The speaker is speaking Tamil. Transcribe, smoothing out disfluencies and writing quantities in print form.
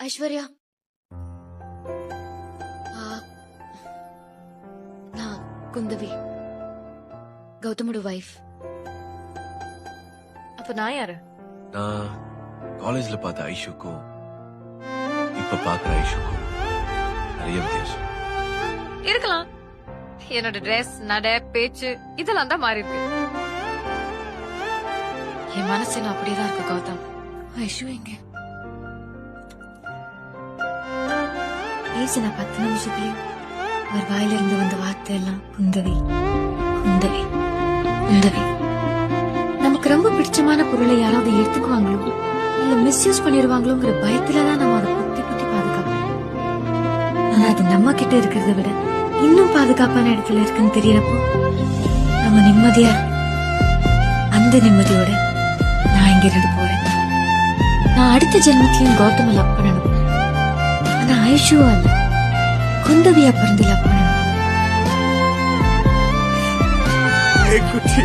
ஐஸ்வர்யா, நான் குந்தவி, கௌதமோட வைஃப். அப்ப நான் யாரு? நான் காலேஜ்ல பார்த்த ஐஷுக்கும் இப்ப பாக்குற ஐஷுக்கும் நிறைய வித்தியாசம் இருக்கலாம். என்னோட ட்ரெஸ், நட, பேச்சு இதெல்லாம் தான் மாறி இருக்கு. என் மனசு இன்னும் அப்படியேதான் இருக்கு கௌதம். ஐஷு எங்க? பேசின 10 நிமிஷத்துலயும் அவர் வாயிலிருந்து வந்த வார்த்தை எல்லாம் குந்தவி குந்தவி குந்தவி. நமக்கு ரொம்ப பிடிச்சமான பொருளை யாராவது எடுத்துக்குவாங்களோ இல்ல மிஸ்யூஸ் பண்ணிடுவாங்களோங்கிற பயத்துலதான் நம்ம அதை குத்தி குத்தி பாதுகாப்போம். ஆனா அது நம்ம கிட்ட இருக்கிறத விட இன்னும் பாதுகாப்பான இடத்துல இருக்குன்னு தெரியறப்போ நம்ம நிம்மதியா அந்த நிம்மதியோட நான் இங்கிருந்து போறேன். நான் அடுத்த ஜென்மத்திலையும் கௌதம லவ் பண்ணணும். ஆனா ஐஷு அல்ல, குந்தவியா பிறந்து லவ் பண்ணணும். குட்டி